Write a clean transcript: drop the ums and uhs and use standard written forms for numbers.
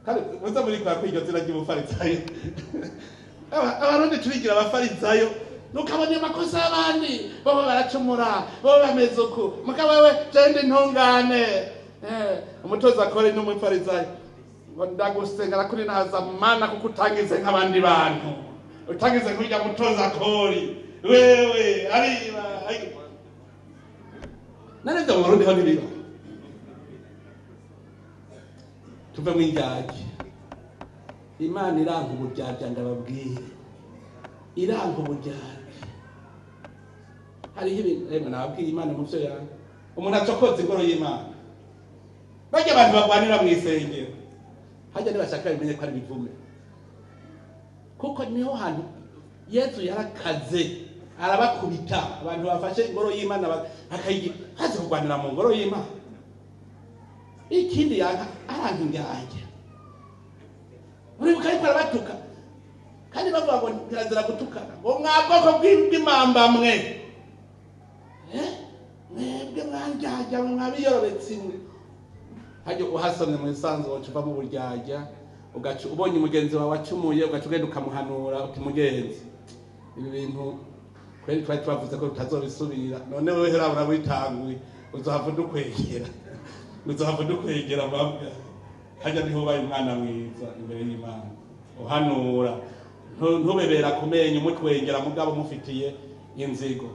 kandi muza muri kwa kwiryo zina ry'umufarisayo abarundi turigira abafarisayo nukabona amakosa y'abandi baba baracumura baba bameze uku muka wewe jende ntungane umutoza akore n'umufarisayo ngo ndagusengera kuri naza mana kuko utangize nk'abandi bantu utangize kurya mutoza akori wewe ariba nanevyo mu Burundi ho nibiba tuve mu injyaji Imana iranga uburyarya ndababwire iranga uburyarya hariho ibintu nababwiye Imana mu vyo yanjye umuntu acokoza ingoro y'Imana barya abantu bagwanira mu isengero hajya nibashaka bimenye ko ari bivume kuko niho hantu Yesu yarakaze arabakubita abantu bafashe ingoro y'Imana bakayigira haze kugwanira mu ngoro y'Imana ikindi aranga ingajya muri bukariko arabatuka kandi bavuga ngo kirazira gutukana ngo mwabwoko bw'imamba mwe mwebwe mwanjajya mwabiyorobetse imwe hajya uhasomye mu isanzu wacuva mu buryarya ugaca ubonye umugenzi wawe wacumuye ugaca ugenda ukamuhanura uti mugenzi ibi bintu kweri twari twavuze ko tutazobisubira none wewe herabura witanguye uzohava dukwegera mabwa hajya niho ubaye umwana mwiza imbere y'Imana uhanura ntubebera kumenya umutwengera mugabo mufitiye inzigo